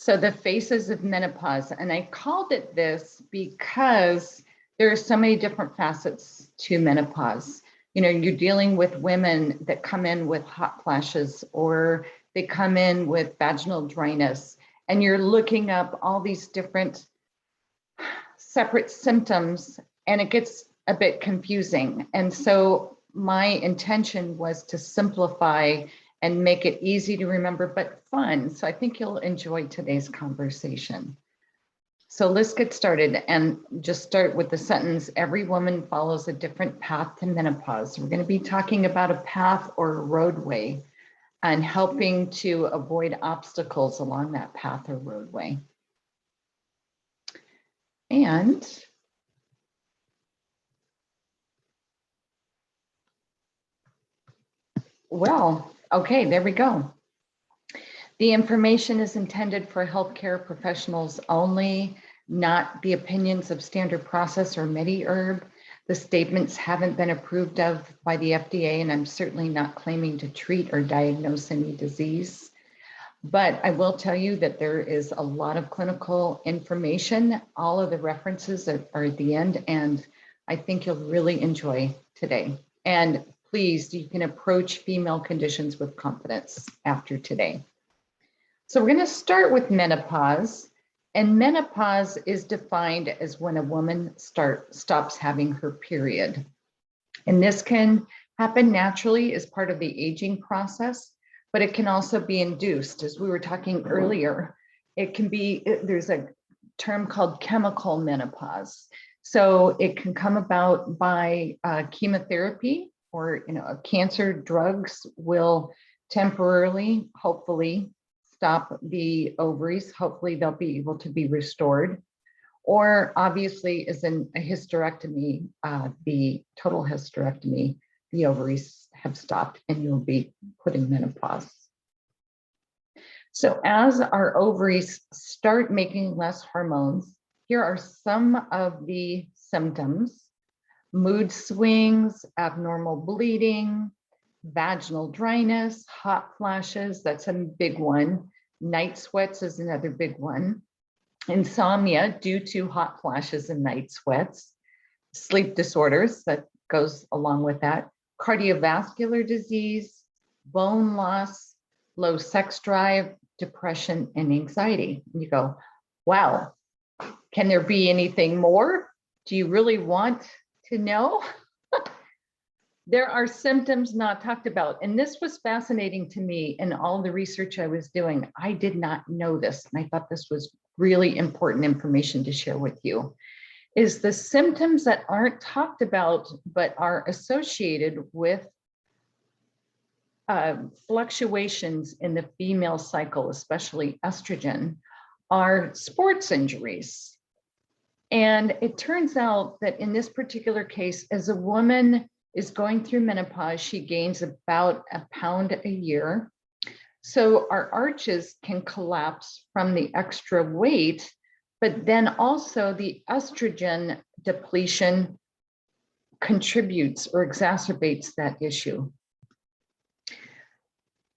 So the phases of menopause, and I called it this because there are so many different facets to menopause. You know, you're dealing with women that come in with hot flashes, or they come in with vaginal dryness, and you're looking up all these different separate symptoms, and it gets a bit confusing. And so my intention was to simplify and make it easy to remember, but fun. So I think you'll enjoy today's conversation. So let's get started and just start with the sentence, every woman follows a different path to menopause. We're going to be talking about a path or a roadway and helping to avoid obstacles along that path or roadway. And well, okay, there we go. The information is intended for healthcare professionals only, not the opinions of Standard Process or Medy Herb. The statements haven't been approved of by the FDA, and I'm certainly not claiming to treat or diagnose any disease. But I will tell you that there is a lot of clinical information. All of the references are at the end, and I think you'll really enjoy today. And please, you can approach female conditions with confidence after today. So we're going to start with menopause, and menopause is defined as when a woman stops having her period. And this can happen naturally as part of the aging process, but it can also be induced. As we were talking earlier, it can be, there's a term called chemical menopause. So it can come about by chemotherapy, or cancer drugs will temporarily, hopefully, stop the ovaries. Hopefully they'll be able to be restored. Or obviously, as in a hysterectomy, the total hysterectomy, the ovaries have stopped and you'll be put in menopause. So as our ovaries start making less hormones, here are some of the symptoms: mood swings, abnormal bleeding, vaginal dryness, hot flashes, that's a big one. Night sweats is another big one. Insomnia due to hot flashes and night sweats. Sleep disorders, that goes along with that. Cardiovascular disease, bone loss, low sex drive, depression, and anxiety. You go, wow, can there be anything more? Do you really want to know? There are symptoms not talked about. And this was fascinating to me in all the research I was doing. I did not know this, and I thought this was really important information to share with you, is the symptoms that aren't talked about but are associated with fluctuations in the female cycle, especially estrogen, are sports injuries. And it turns out that in this particular case, as a woman is going through menopause, she gains about a pound a year. So our arches can collapse from the extra weight, but then also the estrogen depletion contributes or exacerbates that issue.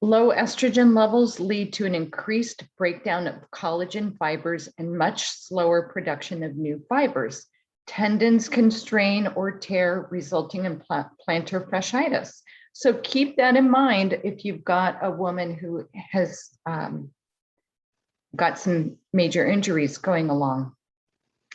Low estrogen levels lead to an increased breakdown of collagen fibers and much slower production of new fibers. Tendons can strain or tear, resulting in plantar fasciitis. So keep that in mind if you've got a woman who has got some major injuries going along.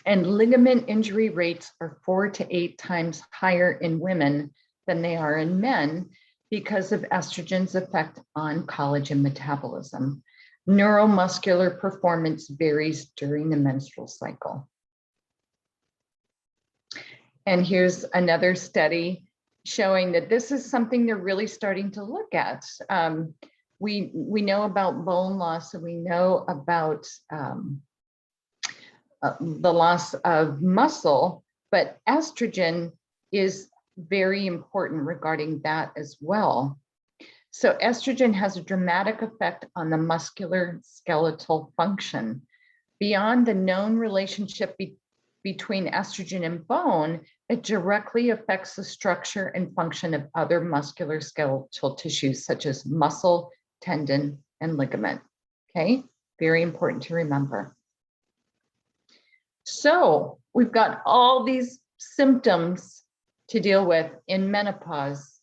And ligament injury rates are 4 to 8 times higher in women than they are in men because of estrogen's effect on collagen metabolism. Neuromuscular performance varies during the menstrual cycle. And here's another study showing that this is something they're really starting to look at. We know about bone loss, and we know about the loss of muscle, but estrogen is very important regarding that as well. So estrogen has a dramatic effect on the muscular skeletal function. Beyond the known relationship between estrogen and bone, it directly affects the structure and function of other muscular skeletal tissues such as muscle, tendon, and ligament. Okay, Very important to remember. So we've got all these symptoms to deal with in menopause.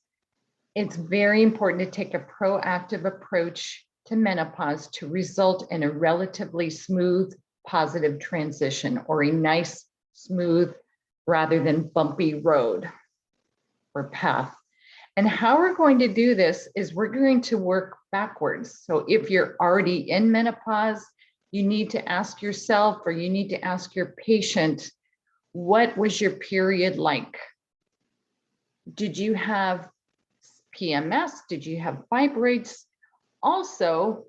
It's very important to take a proactive approach to menopause to result in a relatively smooth, positive transition, or a nice, smooth, rather than bumpy road or path. And how we're going to do this is we're going to work backwards. So if you're already in menopause, you need to ask yourself, or you need to ask your patient, what was your period like? Did you have PMS? Did you have fibroids? Also,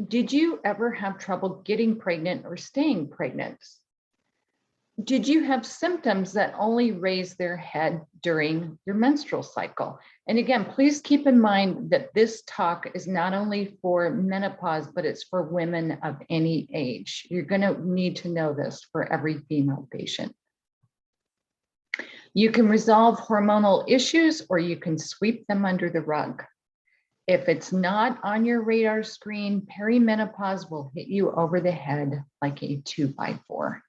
did you ever have trouble getting pregnant or staying pregnant? Did you have symptoms that only raise their head during your menstrual cycle? And again, please keep in mind that this talk is not only for menopause, but it's for women of any age. You're going to need to know this for every female patient. You can resolve hormonal issues, or you can sweep them under the rug. If it's not on your radar screen, perimenopause will hit you over the head like a 2x4.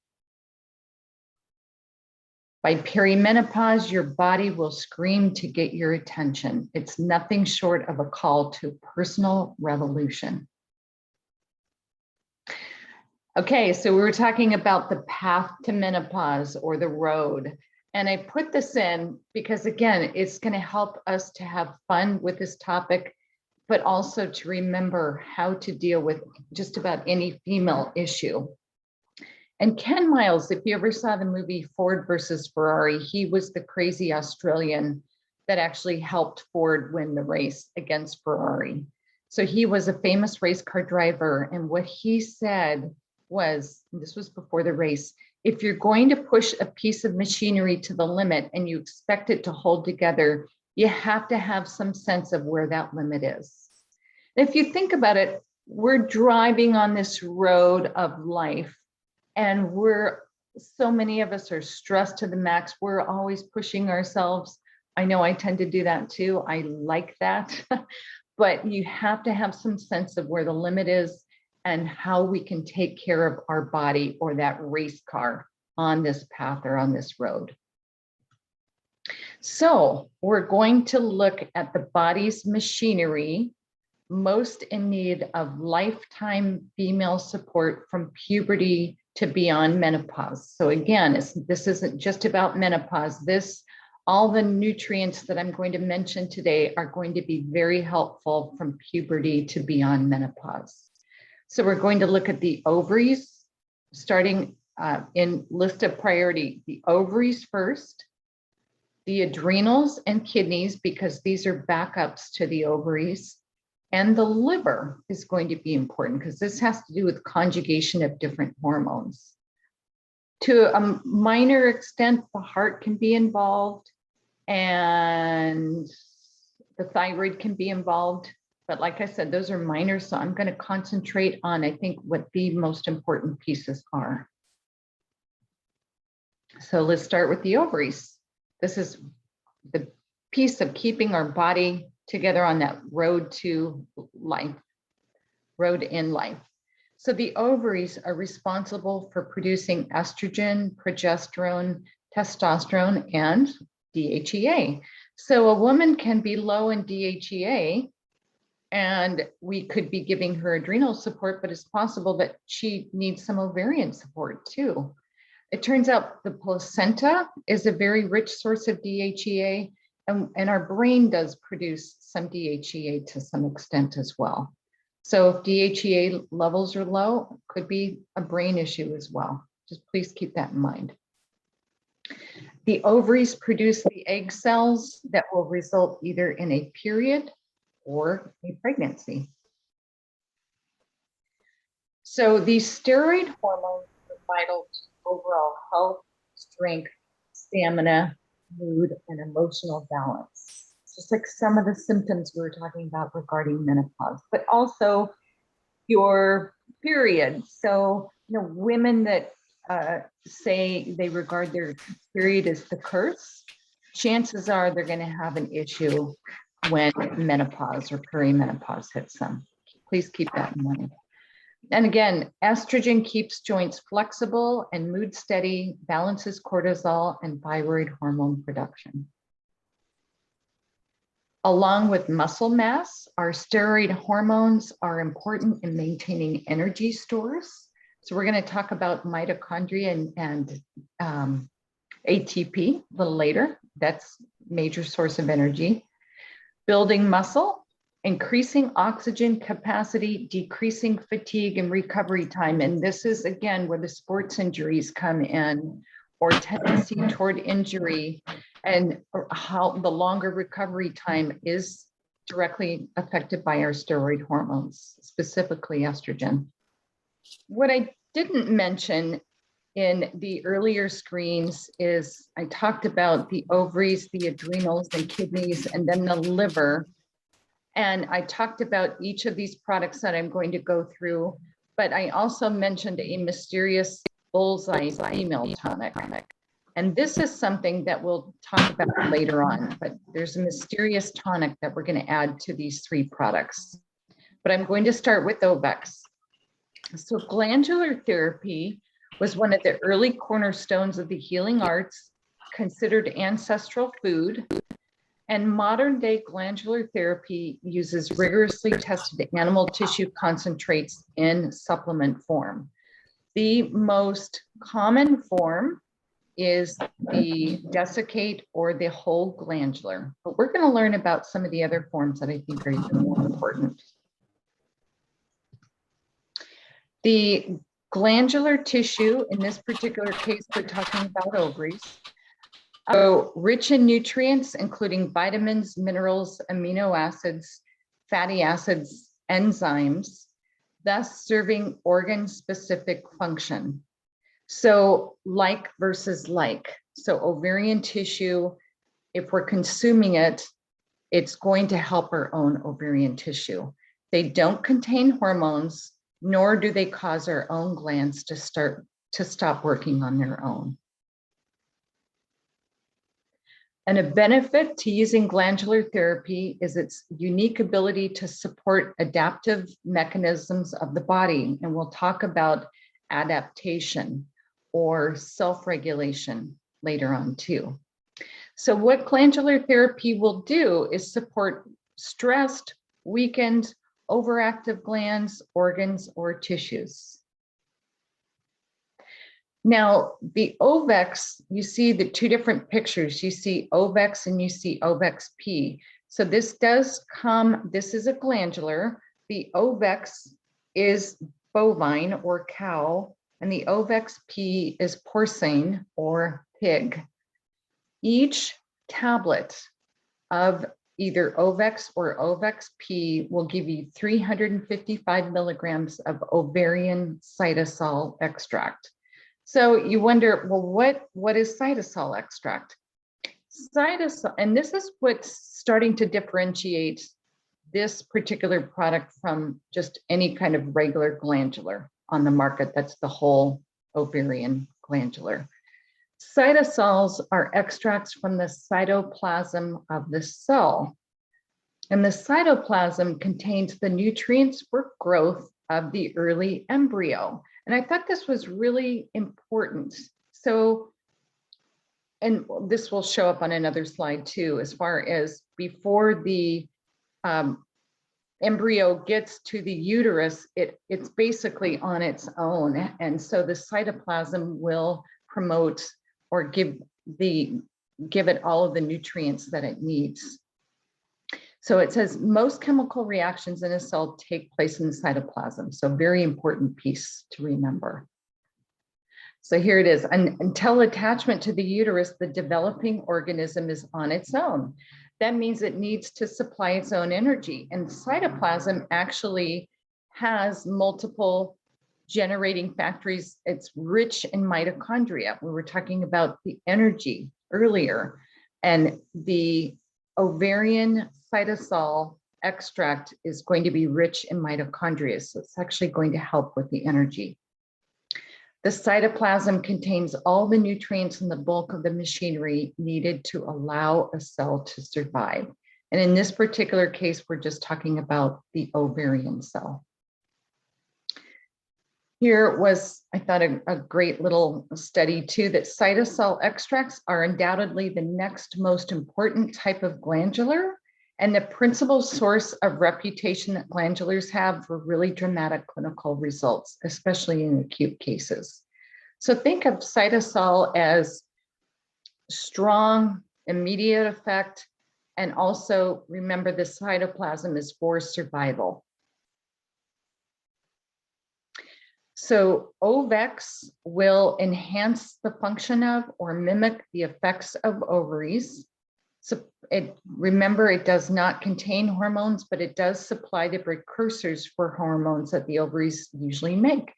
By perimenopause, your body will scream to get your attention. It's nothing short of a call to personal revolution. Okay, so we were talking about the path to menopause, or the road. And I put this in because, again, it's going to help us to have fun with this topic, but also to remember how to deal with just about any female issue. And Ken Miles, if you ever saw the movie Ford versus Ferrari, he was the crazy Australian that actually helped Ford win the race against Ferrari. So he was a famous race car driver. And what he said was, and this was before the race, if you're going to push a piece of machinery to the limit and you expect it to hold together, you have to have some sense of where that limit is. If you think about it, we're driving on this road of life, and so many of us are stressed to the max. We're always pushing ourselves. I know I tend to do that too. I like that, but you have to have some sense of where the limit is and how we can take care of our body, or that race car, on this path or on this road. So we're going to look at the body's machinery most in need of lifetime female support from puberty to beyond menopause. So again, this isn't just about menopause. All the nutrients that I'm going to mention today are going to be very helpful from puberty to beyond menopause. So we're going to look at the ovaries, starting in list of priority, the ovaries first, the adrenals and kidneys, because these are backups to the ovaries, and the liver is going to be important because this has to do with conjugation of different hormones. To a minor extent, the heart can be involved and the thyroid can be involved. But like I said, those are minor, so I'm going to concentrate on, I think, what the most important pieces are. So let's start with the ovaries. This is the piece of keeping our body together on that road to life, road in life. So the ovaries are responsible for producing estrogen, progesterone, testosterone, and DHEA. So a woman can be low in DHEA, and we could be giving her adrenal support, but it's possible that she needs some ovarian support too. It turns out the placenta is a very rich source of DHEA, and our brain does produce some DHEA to some extent as well. So if DHEA levels are low, it could be a brain issue as well. Just please keep that in mind. The ovaries produce the egg cells that will result either in a period or a pregnancy. So these steroid hormones are vital to overall health, strength, stamina, mood, and emotional balance. Just like some of the symptoms we were talking about regarding menopause, but also your period. So, women that say they regard their period as the curse, chances are they're going to have an issue when menopause or perimenopause hits them. Please keep that in mind. And again, estrogen keeps joints flexible and mood steady, balances cortisol and thyroid hormone production. Along with muscle mass, our steroid hormones are important in maintaining energy stores. So we're going to talk about mitochondria and ATP a little later. That's a major source of energy. Building muscle, increasing oxygen capacity, decreasing fatigue and recovery time. And this is, again, where the sports injuries come in, or tendency toward injury, and how the longer recovery time is directly affected by our steroid hormones, specifically estrogen. What I didn't mention in the earlier screens is I talked about the ovaries, the adrenals and kidneys, and then the liver. And I talked about each of these products that I'm going to go through, but I also mentioned a mysterious bullseye female tonic. And this is something that we'll talk about later on, but there's a mysterious tonic that we're going to add to these 3 products. But I'm going to start with Ovex. So glandular therapy was one of the early cornerstones of the healing arts, considered ancestral food. And modern day glandular therapy uses rigorously tested animal tissue concentrates in supplement form. The most common form is the desiccate or the whole glandular, but we're going to learn about some of the other forms that I think are even more important. The glandular tissue, in this particular case, we're talking about ovaries, are rich in nutrients, including vitamins, minerals, amino acids, fatty acids, enzymes, thus serving organ-specific function. So like versus like. So ovarian tissue, if we're consuming it, it's going to help our own ovarian tissue. They don't contain hormones, nor do they cause our own glands to stop working on their own. And a benefit to using glandular therapy is its unique ability to support adaptive mechanisms of the body. And we'll talk about adaptation or self-regulation later on too. So what glandular therapy will do is support stressed, weakened, overactive glands, organs, or tissues. Now, the Ovex, you see the 2 different pictures. You see Ovex and you see Ovex P. So this does come, this is a glandular. The Ovex is bovine or cow, and the Ovex P is porcine or pig. Each tablet of either Ovex or Ovex P will give you 355 milligrams of ovarian cytosol extract. So you wonder, well, what is cytosol extract? Cytosol, and this is what's starting to differentiate this particular product from just any kind of regular glandular on the market. That's the whole ovarian glandular. Cytosols are extracts from the cytoplasm of the cell. And the cytoplasm contains the nutrients for growth of the early embryo. And I thought this was really important. So, and this will show up on another slide too, as far as before the embryo gets to the uterus, it's basically on its own. And so the cytoplasm will promote or give it all of the nutrients that it needs. So it says most chemical reactions in a cell take place in the cytoplasm. So very important piece to remember. So here it is. Until attachment to the uterus, the developing organism is on its own. That means it needs to supply its own energy. And cytoplasm actually has multiple generating factories. It's rich in mitochondria. We were talking about the energy earlier, and the ovarian cytosol extract is going to be rich in mitochondria. So it's actually going to help with the energy. The cytoplasm contains all the nutrients and the bulk of the machinery needed to allow a cell to survive. And in this particular case, we're just talking about the ovarian cell. Here was, I thought, a great little study too, that cytosol extracts are undoubtedly the next most important type of glandular and the principal source of reputation that glandulars have for really dramatic clinical results, especially in acute cases. So think of cytosol as strong, immediate effect, and also remember the cytoplasm is for survival. So OVEX will enhance the function of or mimic the effects of ovaries. So remember, it does not contain hormones, but it does supply the precursors for hormones that the ovaries usually make.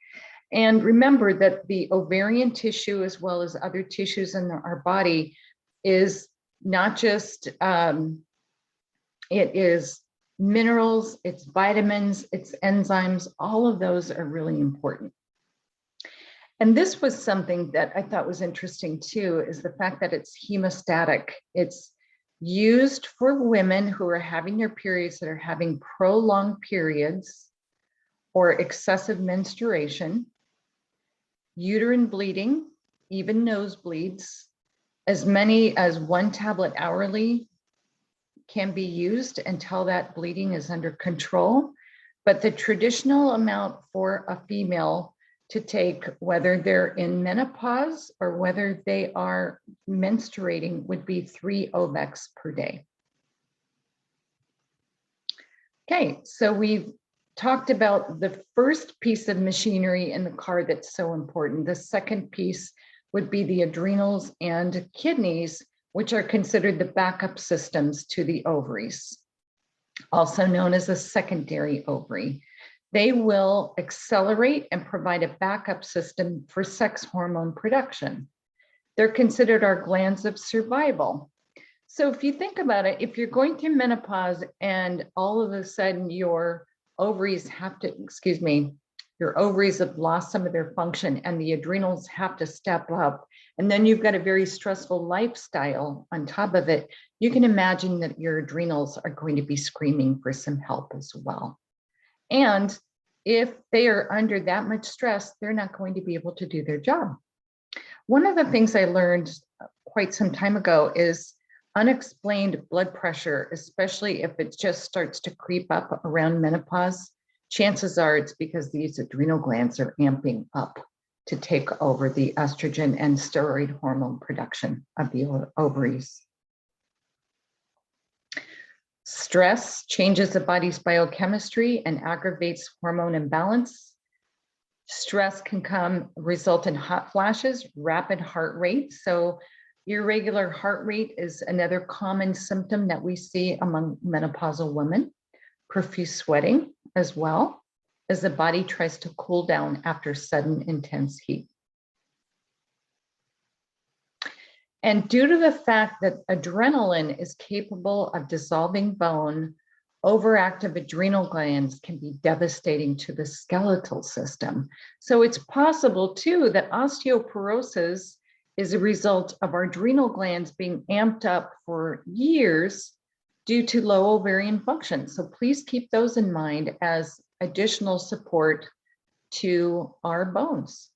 And remember that the ovarian tissue, as well as other tissues in our body, is not just, it is minerals, it's vitamins, it's enzymes, all of those are really important. And this was something that I thought was interesting too, is the fact that it's hemostatic. It's used for women who are having their periods, that are having prolonged periods or excessive menstruation, uterine bleeding, even nosebleeds. As many as 1 tablet hourly can be used until that bleeding is under control. But the traditional amount for a female to take, whether they're in menopause or whether they are menstruating, would be 3 OVEX per day. Okay, so we've talked about the first piece of machinery in the car that's so important. The second piece would be the adrenals and kidneys, which are considered the backup systems to the ovaries, also known as a secondary ovary. They will accelerate and provide a backup system for sex hormone production. They're considered our glands of survival. So if you think about it, if you're going through menopause and all of a sudden your ovaries have to, your ovaries have lost some of their function and the adrenals have to step up, and then you've got a very stressful lifestyle on top of it, you can imagine that your adrenals are going to be screaming for some help as well. And if they are under that much stress, they're not going to be able to do their job. One of the things I learned quite some time ago is unexplained blood pressure, especially if it just starts to creep up around menopause. Chances are it's because these adrenal glands are amping up to take over the estrogen and steroid hormone production of the ovaries. Stress changes the body's biochemistry and aggravates hormone imbalance. Stress can result in hot flashes, rapid heart rate. So irregular heart rate is another common symptom that we see among menopausal women. Profuse sweating as well, as the body tries to cool down after sudden intense heat. And due to the fact that adrenaline is capable of dissolving bone, overactive adrenal glands can be devastating to the skeletal system. So it's possible too that osteoporosis is a result of our adrenal glands being amped up for years due to low ovarian function. So please keep those in mind as additional support to our bones.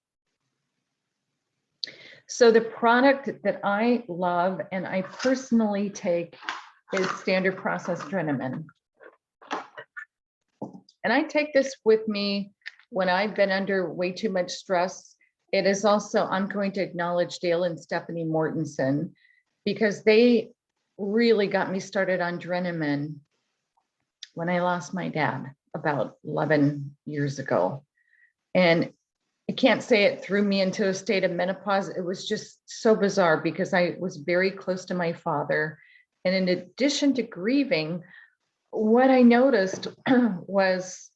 So the product that I love and I personally take is standard process Adrenal. And I take this with me when I've been under way too much stress. It is also, I'm going to acknowledge Dale and Stephanie Mortensen, because they really got me started on Adrenal when I lost my dad about 11 years ago. And I can't say it threw me into a state of menopause. It was just so bizarre because I was very close to my father. And in addition to grieving, what I noticed was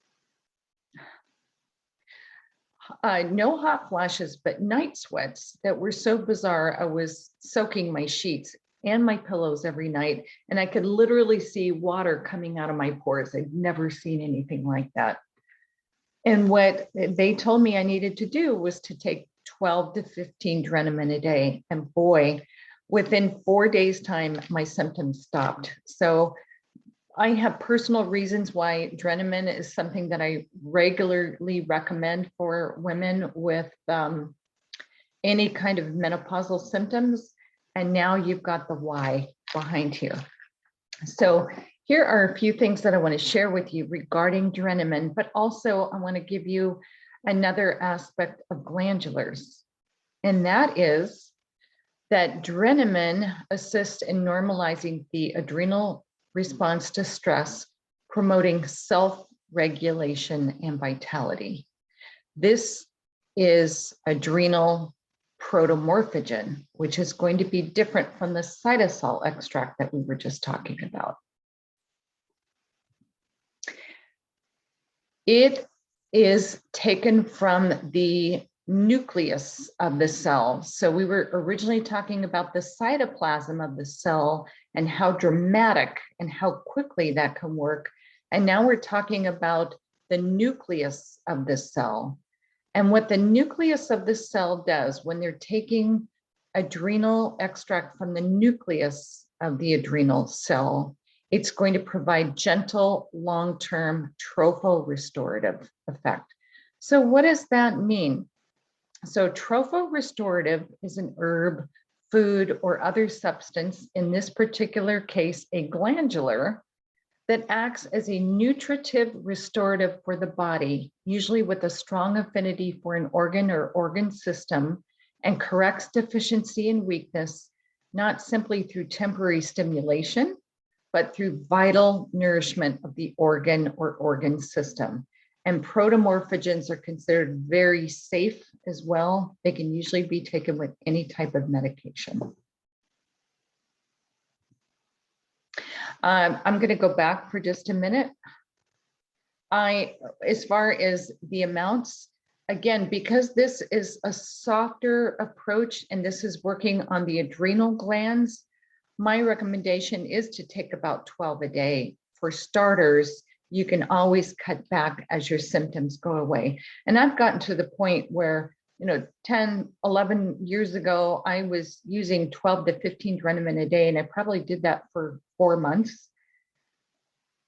no hot flashes, but night sweats that were so bizarre. I was soaking my sheets and my pillows every night, and I could literally see water coming out of my pores. I'd never seen anything like that. And what they told me I needed to do was to take 12 to 15 Adrenal a day. And boy, within 4 days' time, my symptoms stopped. So I have personal reasons why Adrenalin is something that I regularly recommend for women with any kind of menopausal symptoms. And now you've got the why behind here. So here are a few things that I want to share with you regarding Adrenalin, but also I want to give you another aspect of glandulars. And that is that Adrenalin assists in normalizing the adrenal response to stress, promoting self-regulation and vitality. This is Adrenal Protomorphogen, which is going to be different from the cytosol extract that we were just talking about. It is taken from the nucleus of the cell. So we were originally talking about the cytoplasm of the cell and how dramatic and how quickly that can work. And now we're talking about the nucleus of the cell. And what the nucleus of the cell does when they're taking adrenal extract from the nucleus of the adrenal cell, it's going to provide gentle, long-term tropho-restorative effect. So what does that mean? So tropho-restorative is an herb, food, or other substance, in this particular case, a glandular, that acts as a nutritive restorative for the body, usually with a strong affinity for an organ or organ system, and corrects deficiency and weakness, not simply through temporary stimulation, but through vital nourishment of the organ or organ system. And protomorphogens are considered very safe as well. They can usually be taken with any type of medication. I'm going to go back for just a minute. As far as the amounts, again, because this is a softer approach and this is working on the adrenal glands, my recommendation is to take about 12 a day. For starters, you can always cut back as your symptoms go away. And I've gotten to the point where, 10, 11 years ago, I was using 12 to 15 Adrenalin a day, and I probably did that for 4 months.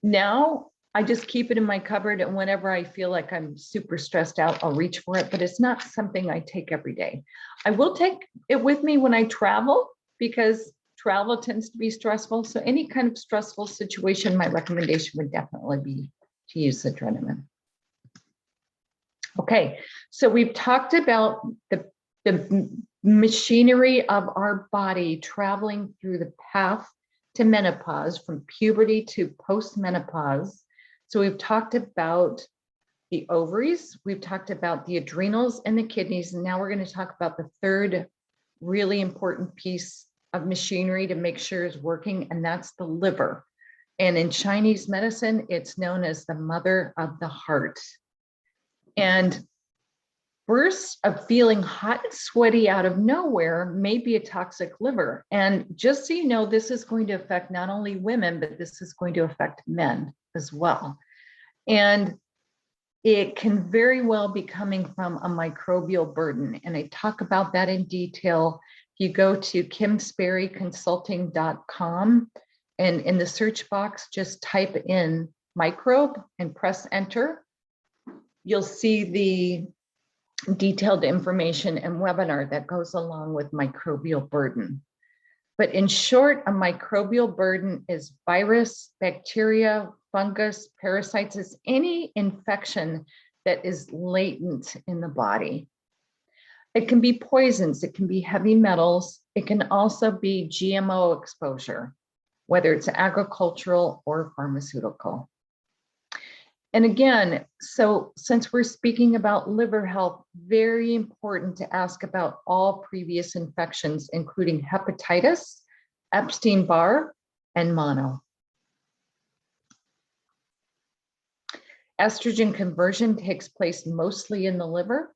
Now, I just keep it in my cupboard, and whenever I feel like I'm super stressed out, I'll reach for it, but it's not something I take every day. I will take it with me when I travel, because travel tends to be stressful. So any kind of stressful situation, my recommendation would definitely be to use Adrenalin. Okay, so we've talked about the machinery of our body traveling through the path to menopause, from puberty to post-menopause. So we've talked about the ovaries, we've talked about the adrenals and the kidneys, and now we're going to talk about the third really important piece of machinery to make sure is working, and that's the liver. And in Chinese medicine, it's known as the mother of the heart. And bursts of feeling hot and sweaty out of nowhere may be a toxic liver. And just so you know, this is going to affect not only women, but this is going to affect men as well. And it can very well be coming from a microbial burden. And I talk about that in detail. If you go to kimsperryconsulting.com and in the search box, just type in microbe and press enter. You'll see the detailed information and webinar that goes along with microbial burden. But in short, a microbial burden is virus, bacteria, fungus, parasites, is any infection that is latent in the body. It can be poisons, it can be heavy metals, it can also be GMO exposure, whether it's agricultural or pharmaceutical. And again, so since we're speaking about liver health, very important to ask about all previous infections, including hepatitis, Epstein-Barr, and mono. Estrogen conversion takes place mostly in the liver.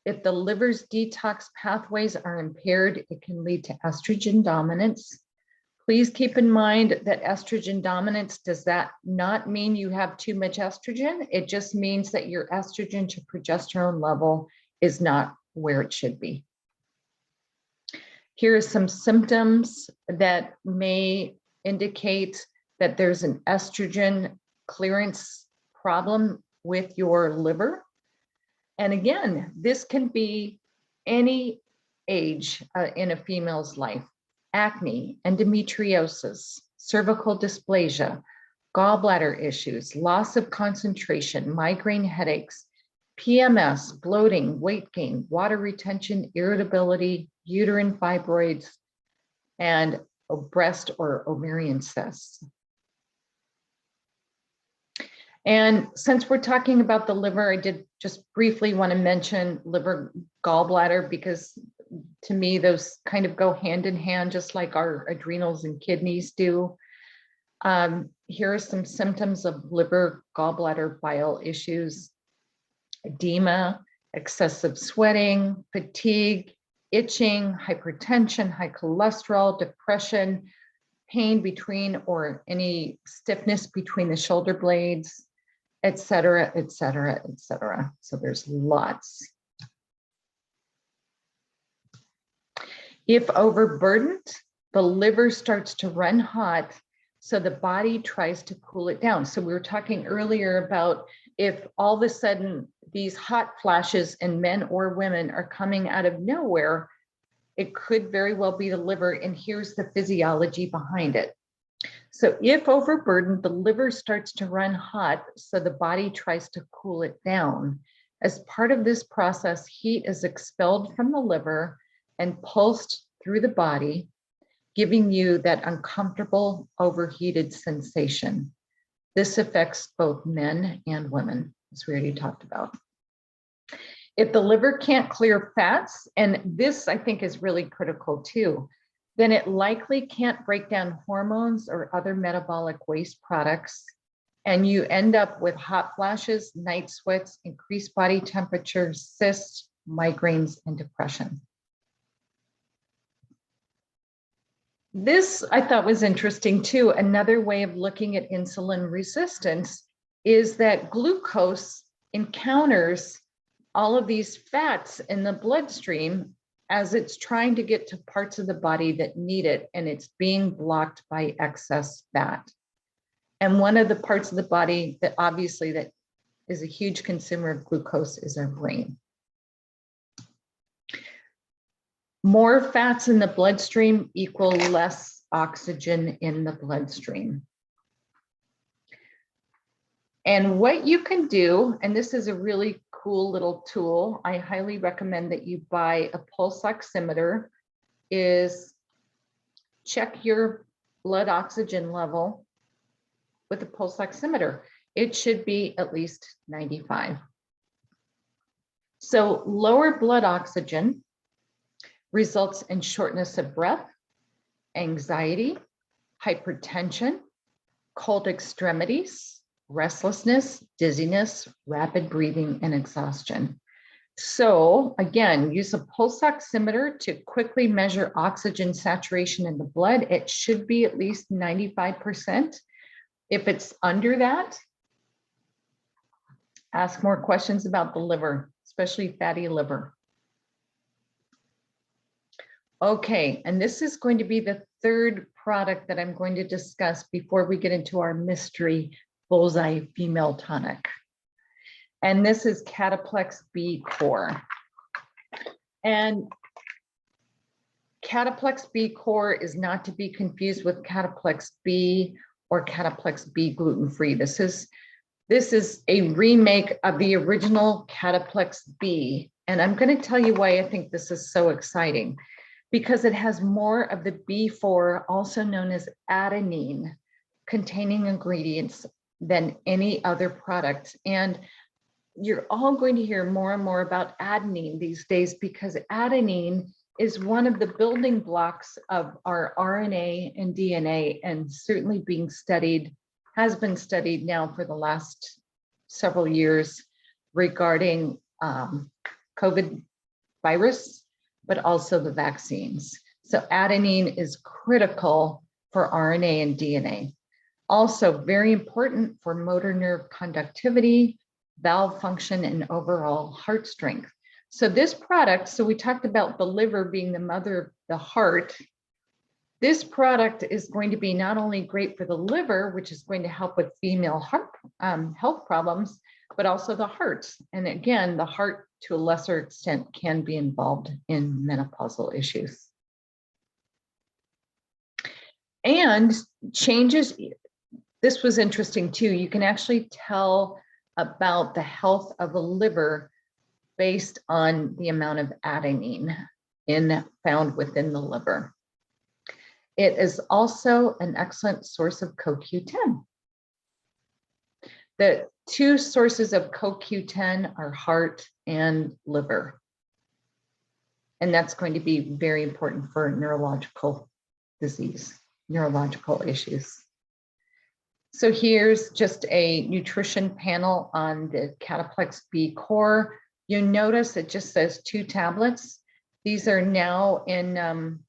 If the liver's detox pathways are impaired, it can lead to estrogen dominance. Please keep in mind that estrogen dominance does that not mean you have too much estrogen. It just means that your estrogen to progesterone level is not where it should be. Here are some symptoms that may indicate that there's an estrogen clearance problem with your liver. And again, this can be any age in a female's life. Acne, endometriosis, cervical dysplasia, gallbladder issues, loss of concentration, migraine headaches, PMS, bloating, weight gain, water retention, irritability, uterine fibroids, and breast or ovarian cysts. And since we're talking about the liver, I did just briefly want to mention liver, gallbladder, because to me, those kind of go hand in hand, just like our adrenals and kidneys do. Here are some symptoms of liver, gallbladder, bile issues: edema, excessive sweating, fatigue, itching, hypertension, high cholesterol, depression, pain between or any stiffness between the shoulder blades, et cetera, et cetera, et cetera. So there's lots. If overburdened, the liver starts to run hot, so the body tries to cool it down. So we were talking earlier about if all of a sudden these hot flashes in men or women are coming out of nowhere, it could very well be the liver, and here's the physiology behind it. So if overburdened, the liver starts to run hot, so the body tries to cool it down. As part of this process, heat is expelled from the liver and pulsed through the body, giving you that uncomfortable, overheated sensation. This affects both men and women, as we already talked about. If the liver can't clear fats, and this I think is really critical too, then it likely can't break down hormones or other metabolic waste products, and you end up with hot flashes, night sweats, increased body temperature, cysts, migraines, and depression. This I thought was interesting too. Another way of looking at insulin resistance is that glucose encounters all of these fats in the bloodstream as it's trying to get to parts of the body that need it, and it's being blocked by excess fat. And one of the parts of the body that obviously that is a huge consumer of glucose is our brain. More fats in the bloodstream equal less oxygen in the bloodstream. And what you can do, and this is a really cool little tool, I highly recommend that you buy a pulse oximeter, is check your blood oxygen level with a pulse oximeter. It should be at least 95. So lower blood oxygen results in shortness of breath, anxiety, hypertension, cold extremities, restlessness, dizziness, rapid breathing, and exhaustion. So again, use a pulse oximeter to quickly measure oxygen saturation in the blood. It should be at least 95%. If it's under that, ask more questions about the liver, especially fatty liver. Okay, and this is going to be the third product that I'm going to discuss before we get into our mystery bullseye female tonic. And this is Cataplex B Core. And Cataplex B Core is not to be confused with Cataplex B or Cataplex B gluten-free. This is a remake of the original Cataplex B. And I'm going to tell you why I think this is so exciting. Because it has more of the B4, also known as adenine, containing ingredients than any other product. And you're all going to hear more and more about adenine these days, because adenine is one of the building blocks of our RNA and DNA, and certainly being studied, has been studied now for the last several years regarding COVID virus, but also the vaccines. So adenine is critical for RNA and DNA. Also very important for motor nerve conductivity, valve function, and overall heart strength. So this product, so we talked about the liver being the mother of the heart. This product is going to be not only great for the liver, which is going to help with female heart health problems, but also the heart. And again, the heart to a lesser extent can be involved in menopausal issues. And changes, this was interesting too. You can actually tell about the health of the liver based on the amount of adenine found within the liver. It is also an excellent source of CoQ10. The two sources of CoQ10 are heart and liver. And that's going to be very important for neurological disease, neurological issues. So here's just a nutrition panel on the Cataplex B Core. You notice it just says 2 tablets. These are now in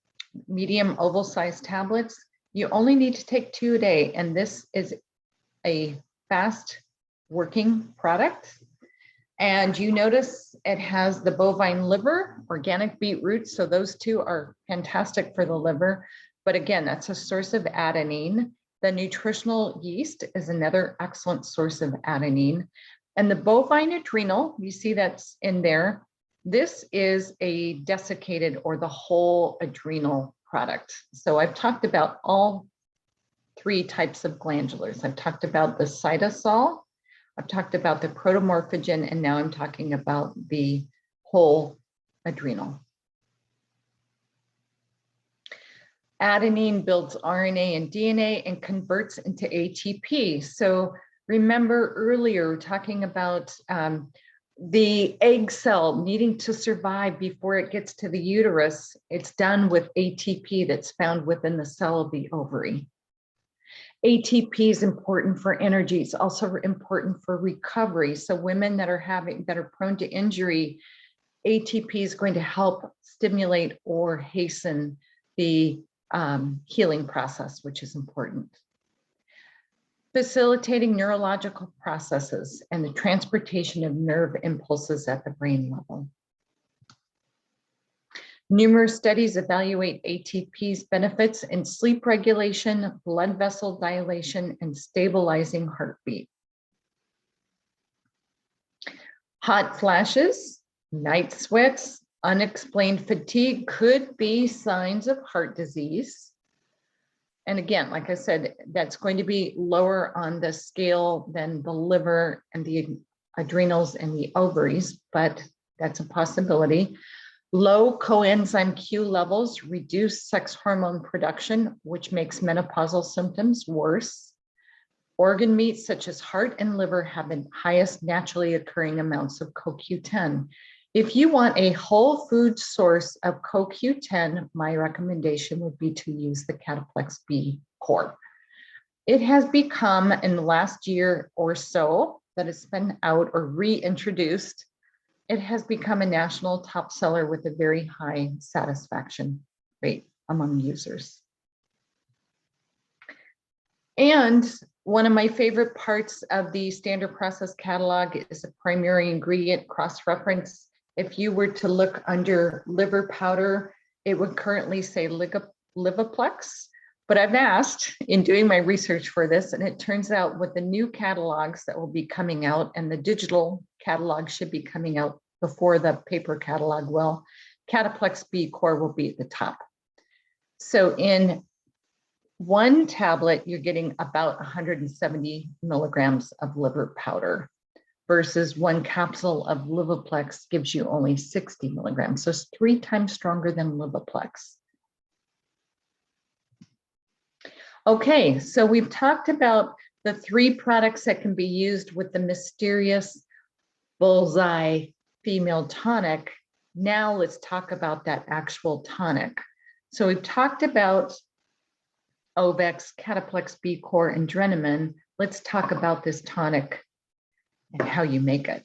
medium oval sized tablets. You only need to take 2 a day, and this is a fast working product. And you notice it has the bovine liver, organic beetroot, so those 2 are fantastic for the liver. But again, that's a source of adenine. The nutritional yeast is another excellent source of adenine. And the bovine adrenal, you see that's in there. This is a desiccated or the whole adrenal product. So I've talked about all 3 types of glandulars. I've talked about the cytosol, I've talked about the protomorphogen, and now I'm talking about the whole adrenal. Adenine builds RNA and DNA and converts into ATP. So remember earlier talking about the egg cell needing to survive before it gets to the uterus. It's done with ATP that's found within the cell of the ovary. ATP is important for energy. It's also important for recovery. So women that are prone to injury, ATP is going to help stimulate or hasten the healing process, which is important. Facilitating neurological processes and the transportation of nerve impulses at the brain level. Numerous studies evaluate ATP's benefits in sleep regulation, blood vessel dilation, and stabilizing heartbeat. Hot flashes, night sweats, unexplained fatigue could be signs of heart disease. And again, like I said, that's going to be lower on the scale than the liver and the adrenals and the ovaries, but that's a possibility. Low coenzyme Q levels reduce sex hormone production, which makes menopausal symptoms worse. Organ meats such as heart and liver have the highest naturally occurring amounts of CoQ10. If you want a whole food source of CoQ10, my recommendation would be to use the Cataplex B Core. It has become, in the last year or so that it's been out or reintroduced, it has become a national top seller with a very high satisfaction rate among users. And one of my favorite parts of the standard process catalog is a primary ingredient cross-reference. If you were to look under liver powder, it would currently say Livoplex, but I've asked in doing my research for this, and it turns out with the new catalogs that will be coming out, and the digital catalog should be coming out before the paper catalog will, Cataplex B Core will be at the top. So in 1 tablet, you're getting about 170 milligrams of liver powder, versus 1 capsule of Livoplex gives you only 60 milligrams. So it's 3 times stronger than Livoplex. Okay, so we've talked about the 3 products that can be used with the mysterious bullseye female tonic. Now let's talk about that actual tonic. So we've talked about Ovex, Cataplex B Core, and Adrenal. Let's talk about this tonic and how you make it.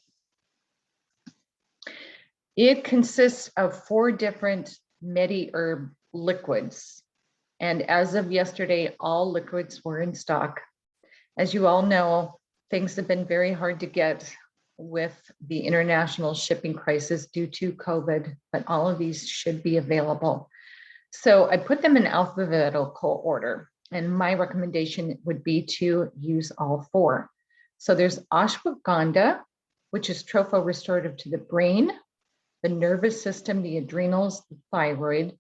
It consists of 4 different Medy herb liquids. And as of yesterday, all liquids were in stock. As you all know, things have been very hard to get with the international shipping crisis due to COVID, but all of these should be available. So I put them in alphabetical order, and my recommendation would be to use all four. So there's ashwagandha, which is tropho-restorative to the brain, the nervous system, the adrenals, the thyroid.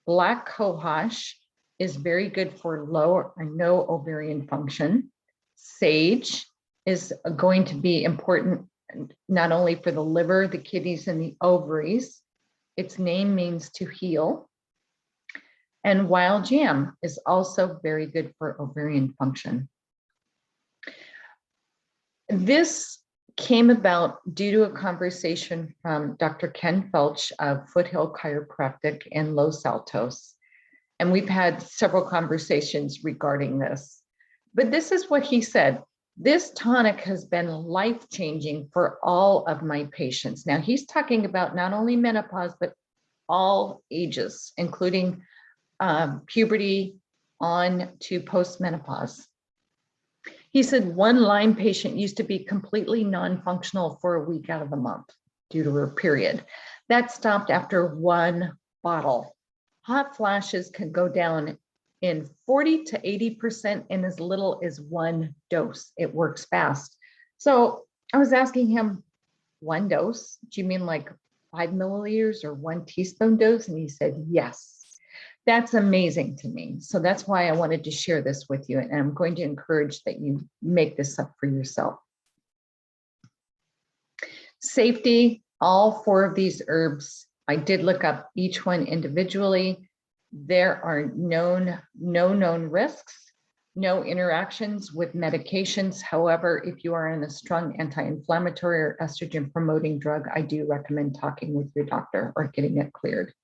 Black cohosh is very good for low or no ovarian function. Sage is going to be important not only for the liver, the kidneys, and the ovaries. Its name means to heal. And wild jam is also very good for ovarian function. This came about due to a conversation from Dr. Ken Felch of Foothill Chiropractic in Los Altos. And we've had several conversations regarding this. But this is what he said. This tonic has been life-changing for all of my patients. Now, he's talking about not only menopause, but all ages, including puberty on to postmenopause. He said one Lyme patient used to be completely non-functional for a week out of the month due to her period. That stopped after one bottle. Hot flashes can go down in 40 to 80% in as little as one dose. It works fast. So I was asking him, one dose? Do you mean like 5 milliliters or 1 teaspoon dose? And he said, yes. That's amazing to me. So that's why I wanted to share this with you. And I'm going to encourage that you make this up for yourself. Safety, all four of these herbs, I did look up each one individually. There are no known risks, no interactions with medications. However, if you are on a strong anti-inflammatory or estrogen promoting drug, I do recommend talking with your doctor or getting it cleared.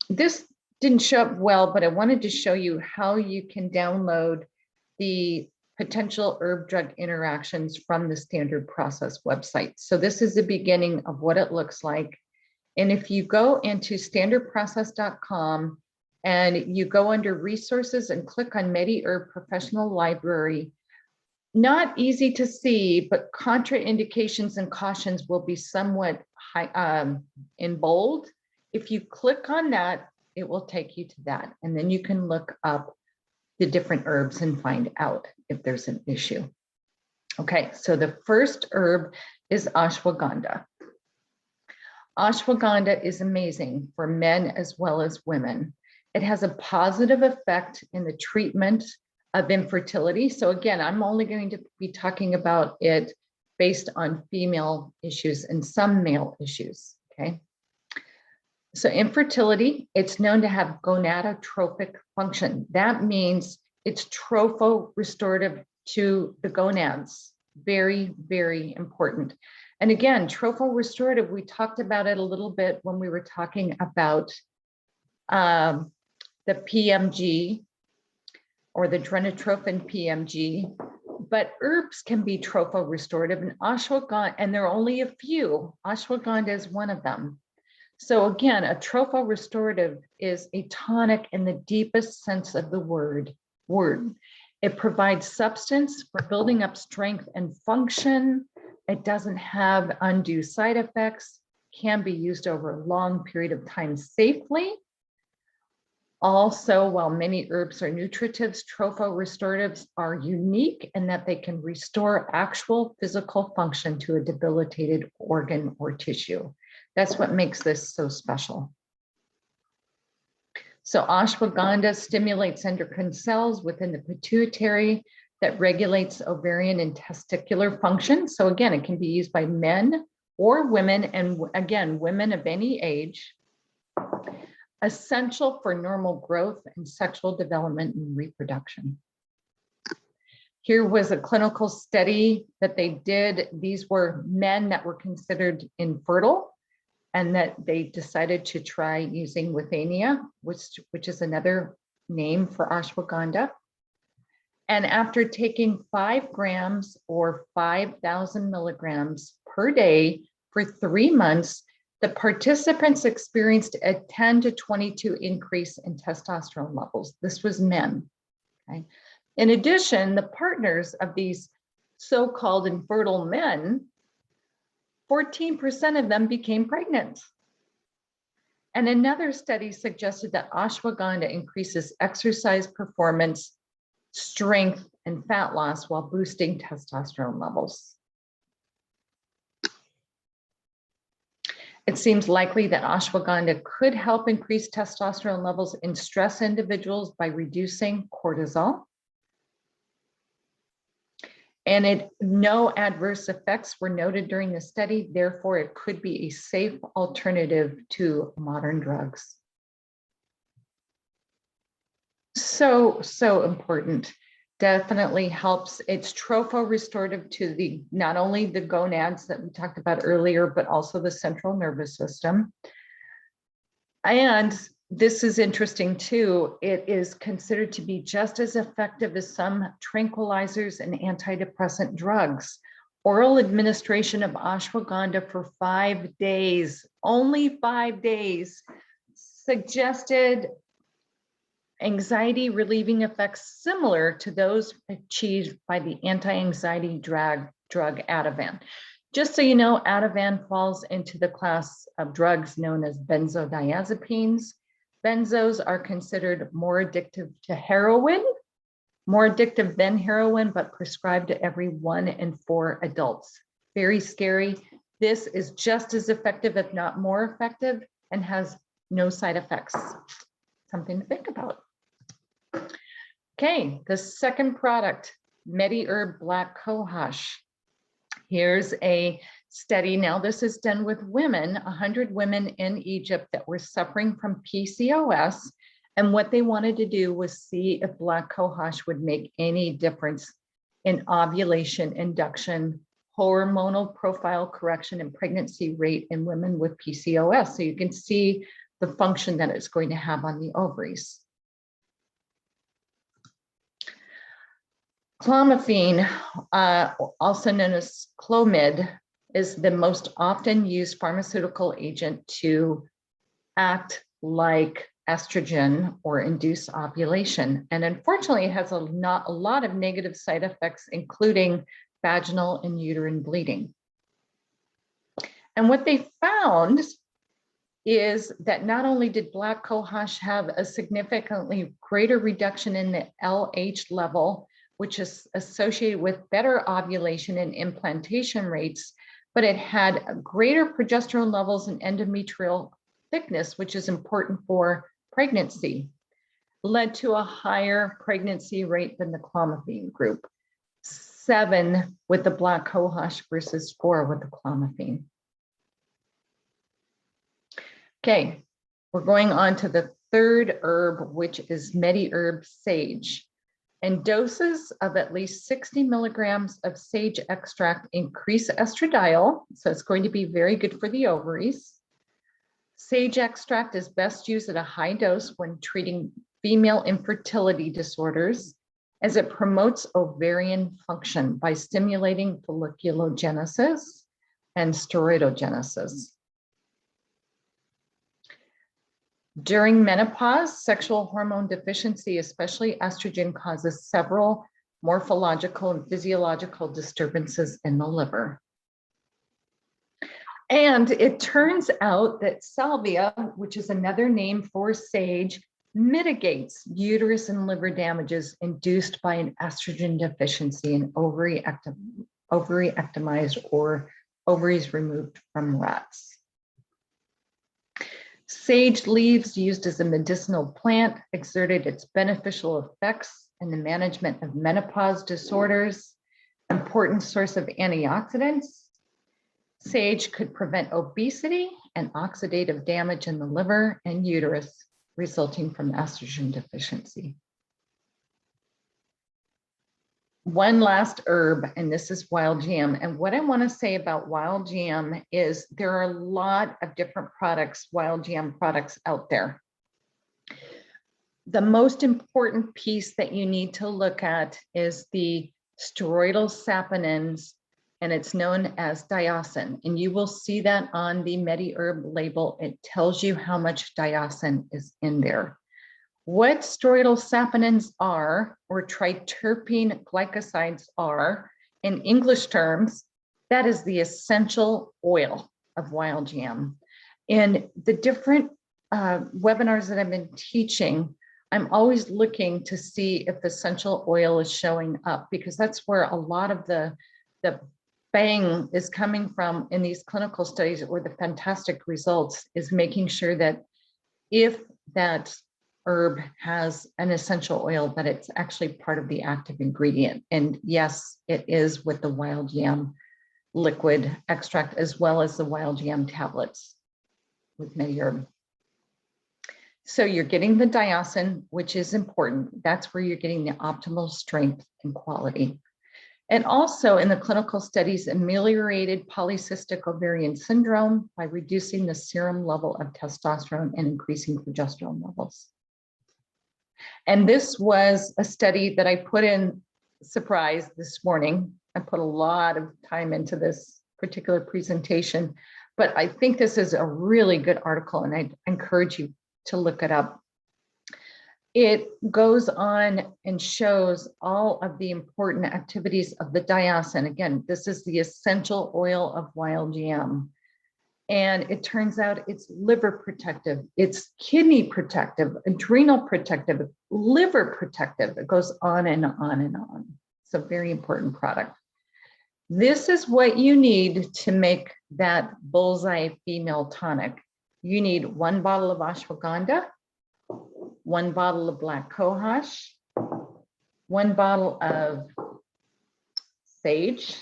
This didn't show up well, but I wanted to show you how you can download the potential herb drug interactions from the standard process website. So this is the beginning of what it looks like. And if you go into standardprocess.com and you go under resources and click on Medy Herb Professional Library, not easy to see, but contraindications and cautions will be somewhat high, in bold. If you click on that, it will take you to that. And then you can look up the different herbs and find out if there's an issue. Okay, so the first herb is ashwagandha. Ashwagandha is amazing for men as well as women. It has a positive effect in the treatment of infertility. So again, I'm only going to be talking about it based on female issues and some male issues, okay? So infertility, it's known to have gonadotropic function. That means it's tropho-restorative to the gonads. Very, very important. And again, tropho-restorative, we talked about it a little bit when we were talking about the PMG or the drenotrophin PMG, but herbs can be tropho-restorative, and ashwagandha, and there are only a few. Ashwagandha is one of them. So again, a tropho-restorative is a tonic in the deepest sense of the word. It provides substance for building up strength and function. It doesn't have undue side effects, can be used over a long period of time safely. Also, while many herbs are nutritives, tropho-restoratives are unique in that they can restore actual physical function to a debilitated organ or tissue. That's what makes this so special. So ashwagandha stimulates endocrine cells within the pituitary that regulates ovarian and testicular function. So again, it can be used by men or women, and again, women of any age. Essential for normal growth and sexual development and reproduction. Here was a clinical study that they did. These were men that were considered infertile and that they decided to try using withania, which is another name for ashwagandha. And after taking 5 grams or 5,000 milligrams per day for 3 months, the participants experienced a 10 to 22 increase in testosterone levels. This was men. Okay. In addition, the partners of these so-called infertile men, 14% of them became pregnant. And another study suggested that ashwagandha increases exercise performance, strength, and fat loss while boosting testosterone levels. It seems likely that ashwagandha could help increase testosterone levels in stress individuals by reducing cortisol. And no adverse effects were noted during the study. Therefore, it could be a safe alternative to modern drugs. So important. Definitely helps. It's tropho-restorative to not only the gonads that we talked about earlier, but also the central nervous system. And this is interesting too. It is considered to be just as effective as some tranquilizers and antidepressant drugs. Oral administration of ashwagandha for 5 days, only 5 days, suggested anxiety relieving effects similar to those achieved by the anti-anxiety drug Ativan. Just so you know, Ativan falls into the class of drugs known as benzodiazepines. Benzos are considered more addictive to heroin, more addictive than heroin, but prescribed to every 1 in 4 adults. Very scary. This is just as effective, if not more effective, and has no side effects. Something to think about. Okay, the second product, Medy Herb Black Cohosh. Here's a study. Now, this is done with women, 100 women in Egypt that were suffering from PCOS. And what they wanted to do was see if Black Cohosh would make any difference in ovulation induction, hormonal profile correction, and pregnancy rate in women with PCOS. So you can see the function that it's going to have on the ovaries. Clomiphene, also known as Clomid, is the most often used pharmaceutical agent to act like estrogen or induce ovulation. And unfortunately, it has a lot of negative side effects, including vaginal and uterine bleeding. And what they found is that not only did Black Cohosh have a significantly greater reduction in the LH level, which is associated with better ovulation and implantation rates, but it had greater progesterone levels and endometrial thickness, which is important for pregnancy, led to a higher pregnancy rate than the Clomiphene group, 7 with the Black Cohosh versus 4 with the Clomiphene. Okay, we're going on to the third herb, which is Medy Herb Sage. And doses of at least 60 milligrams of sage extract increase estradiol, so it's going to be very good for the ovaries. Sage extract is best used at a high dose when treating female infertility disorders, as it promotes ovarian function by stimulating folliculogenesis and steroidogenesis. During menopause, sexual hormone deficiency, especially estrogen, causes several morphological and physiological disturbances in the liver. And it turns out that salvia, which is another name for sage, mitigates uterus and liver damages induced by an estrogen deficiency in ovary ectomized or ovaries removed from rats. Sage leaves, used as a medicinal plant, exerted its beneficial effects in the management of menopause disorders, important source of antioxidants. Sage could prevent obesity and oxidative damage in the liver and uterus resulting from estrogen deficiency. One last herb, and this is wild jam. And what I want to say about wild jam is there are a lot of different products, wild jam products out there. The most important piece that you need to look at is the steroidal saponins, and it's known as diaucin. And you will see that on the Medy Herb label. It tells you how much diaucin is in there. What steroidal saponins are, or triterpene glycosides are, in English terms, that is the essential oil of wild jam. And the different webinars that I've been teaching, I'm always looking to see if essential oil is showing up, because that's where a lot of the bang is coming from in these clinical studies, or the fantastic results, is making sure that if that herb has an essential oil, that it's actually part of the active ingredient. And yes, it is with the wild yam liquid extract, as well as the wild yam tablets with Medy herb. So you're getting the diacetin, which is important. That's where you're getting the optimal strength and quality. And also in the clinical studies, ameliorated polycystic ovarian syndrome by reducing the serum level of testosterone and increasing progesterone levels. And this was a study that I put in, surprise, this morning. I put a lot of time into this particular presentation, but I think this is a really good article, and I encourage you to look it up. It goes on and shows all of the important activities of the diacetin. Again, this is the essential oil of wild yam. And it turns out it's liver protective, it's kidney protective, adrenal protective, liver protective. It goes on and on and on. It's a very important product. This is what you need to make that bullseye female tonic. You need 1 bottle of ashwagandha, 1 bottle of black cohosh, 1 bottle of sage,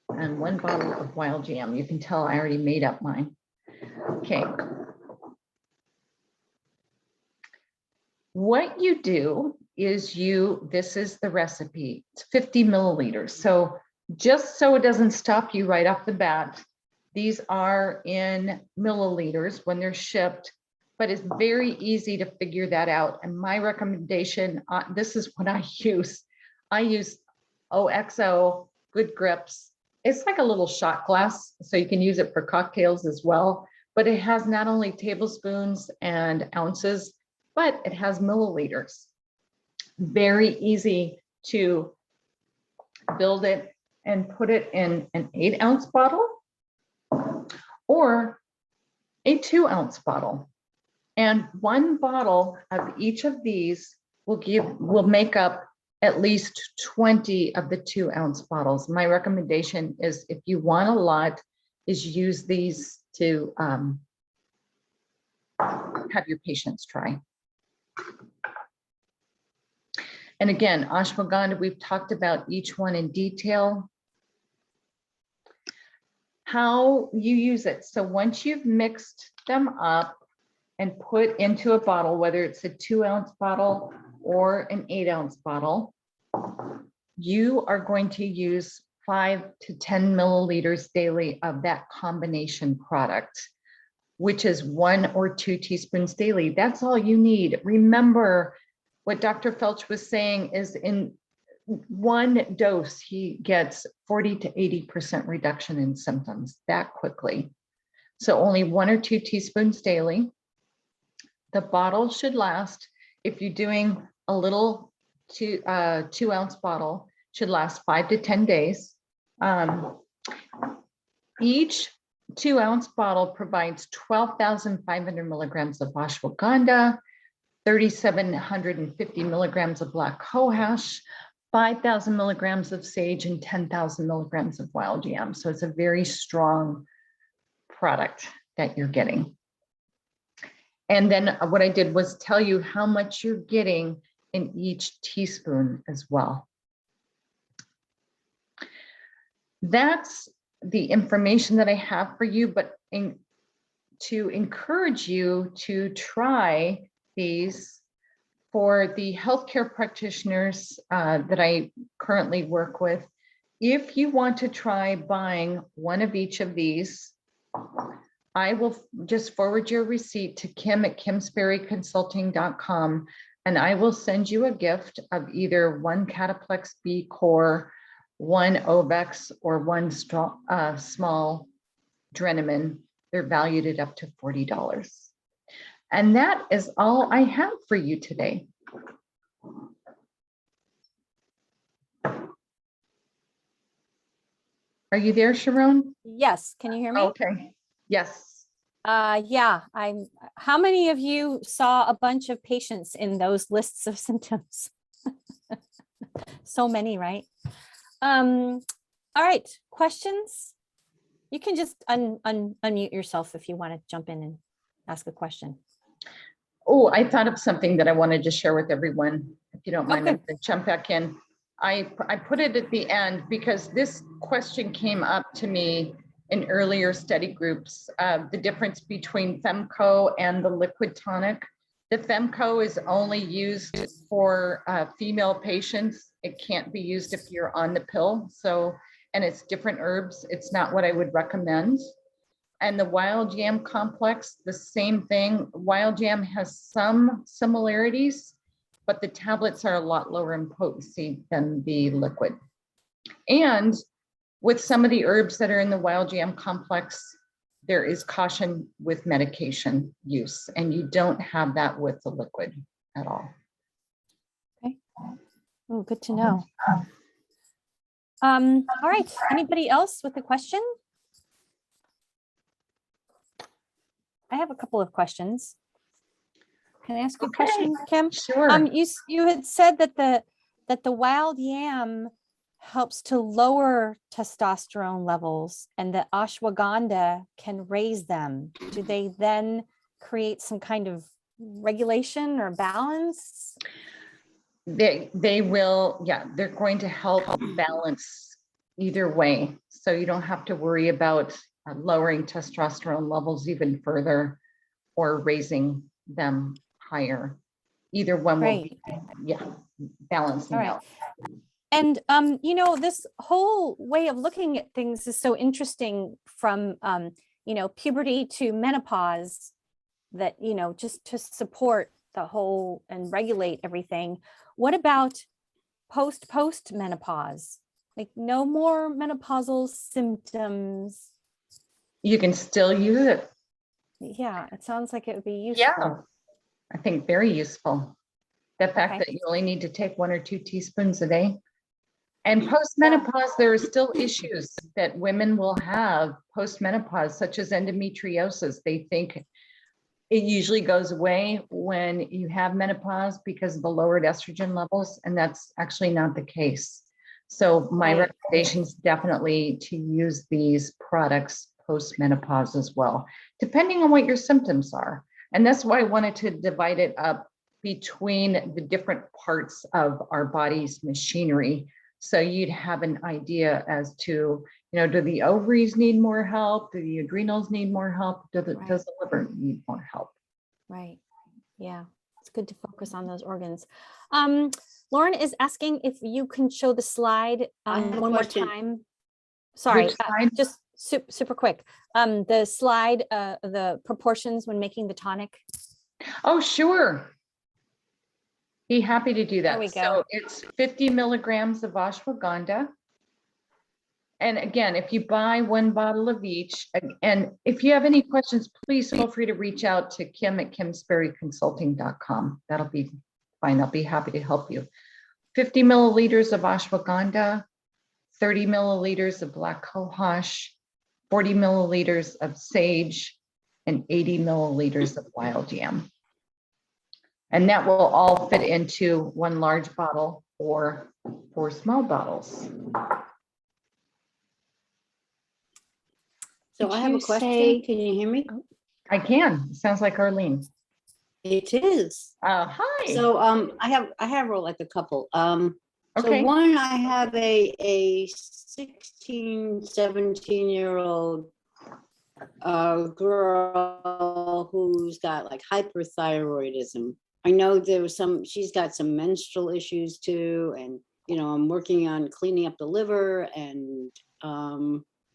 and 1 bottle of wild yam. You can tell I already made up mine. Okay. What you do is this is the recipe. It's 50 milliliters. So just so it doesn't stop you right off the bat, these are in milliliters when they're shipped, but it's very easy to figure that out. And my recommendation, this is what I use. I use OXO, Good Grips. It's like a little shot glass, so you can use it for cocktails as well. But it has not only tablespoons and ounces, but it has milliliters. Very easy to build it and put it in an 8-ounce bottle or a 2-ounce bottle. And 1 bottle of each of these will make up at least 20 of the 2-ounce bottles. My recommendation is, if you want a lot, is use these to have your patients try. And again, ashwagandha, we've talked about each one in detail. How you use it. So once you've mixed them up and put into a bottle, whether it's a 2-ounce bottle or an 8-ounce bottle, you are going to use 5 to 10 milliliters daily of that combination product, which is 1 or 2 teaspoons daily. That's all you need. Remember what Dr. Felch was saying is, in 1 dose, he gets 40 to 80% reduction in symptoms that quickly. So only 1 or 2 teaspoons daily. The bottle should last, if you're doing a little 2-ounce bottle, should last 5 to 10 days. Each 2-ounce bottle provides 12,500 milligrams of ashwagandha, 3,750 milligrams of black cohosh, 5,000 milligrams of sage, and 10,000 milligrams of wild yam. So it's a very strong product that you're getting. And then what I did was tell you how much you're getting in each teaspoon as well. That's the information that I have for you, but to encourage you to try these for the healthcare practitioners that I currently work with. If you want to try buying 1 of each of these, I will just forward your receipt to Kim at kimsberryconsulting.com, and I will send you a gift of either 1 Cataplex B Core, 1 Ovex, or 1 small Adrenal. They're valued at up to $40. And that is all I have for you today. Are you there, Sharon? Yes, can you hear me? Okay, yes. Yeah, how many of you saw a bunch of patients in those lists of symptoms? So many, right? All right, questions? You can just unmute yourself if you want to jump in and ask a question. Oh, I thought of something that I wanted to share with everyone. If you don't mind, Okay. I'm going to jump back in. I put it at the end because this question came up to me in earlier study groups, the difference between Femco and the liquid tonic. The Femco is only used for female patients. It can't be used if you're on the pill. So, and it's different herbs. It's not what I would recommend. And the wild yam complex, the same thing. Wild yam has some similarities, but the tablets are a lot lower in potency than the liquid. And with some of the herbs that are in the wild yam complex, there is caution with medication use, and you don't have that with the liquid at all. Okay. Oh, good to know. All right. Anybody else with a question? I have a couple of questions. Can I ask you a question, Kim? Sure. You had said that the wild yam helps to lower testosterone levels and that ashwagandha can raise them. Do they then create some kind of regulation or balance? They will, yeah, they're going to help balance either way. So you don't have to worry about lowering testosterone levels even further or raising them higher. Either one will be, yeah, balancing out. And, you know, this whole way of looking at things is so interesting from, you know, puberty to menopause that, you know, just to support the whole and regulate everything. What about post menopause? Like no more menopausal symptoms. You can still use it. Yeah, it sounds like it would be useful. Yeah, I think very useful. The fact that you only need to take 1 or 2 teaspoons a day. And post-menopause, there are still issues that women will have post-menopause, such as endometriosis. They think it usually goes away when you have menopause because of the lowered estrogen levels, and that's actually not the case. So my recommendation is definitely to use these products post-menopause as well, depending on what your symptoms are. And that's why I wanted to divide it up between the different parts of our body's machinery. So you'd have an idea as to, you know, do the ovaries need more help? Do the adrenals need more help? Does the liver need more help? Right. Yeah. It's good to focus on those organs. Lauren is asking if you can show the slide one more time. Sorry, just super quick. The slide, the proportions when making the tonic. Oh, sure. Be happy to do that. There we go. So it's 50 milligrams of ashwagandha. And again, if you buy 1 bottle of each, and if you have any questions, please feel free to reach out to Kim at kimsberryconsulting.com. That'll be fine. I'll be happy to help you. 50 milliliters of ashwagandha, 30 milliliters of black cohosh, 40 milliliters of sage, and 80 milliliters of wild yam. And that will all fit into 1 large bottle or 4 small bottles. So I have a question. Can you hear me? I can. Sounds like Arlene. It is. Hi. So I have like a couple. Okay. So one, I have a 16, 17-year-old girl who's got like hyperthyroidism. I know there was she's got some menstrual issues too. And, you know, I'm working on cleaning up the liver and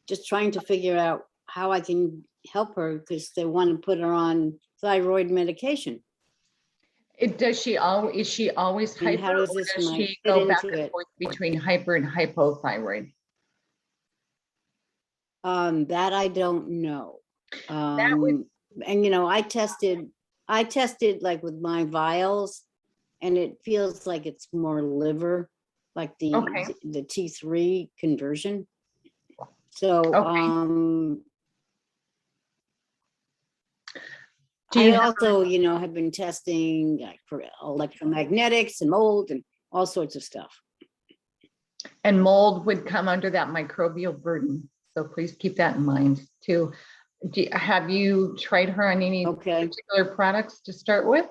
just trying to figure out how I can help her because they want to put her on thyroid medication. Is she always And hyper, how does or this does might she fit go back into and it? forth between hyper and hypothyroid? That I don't know. And you know, I tested like with my vials, and it feels like it's more liver, like the T3 conversion. So Do I you have, also, have been testing like for electromagnetics and mold and all sorts of stuff. and mold would come under that microbial burden. So please keep that in mind too. Have you tried her on any Okay. particular products to start with?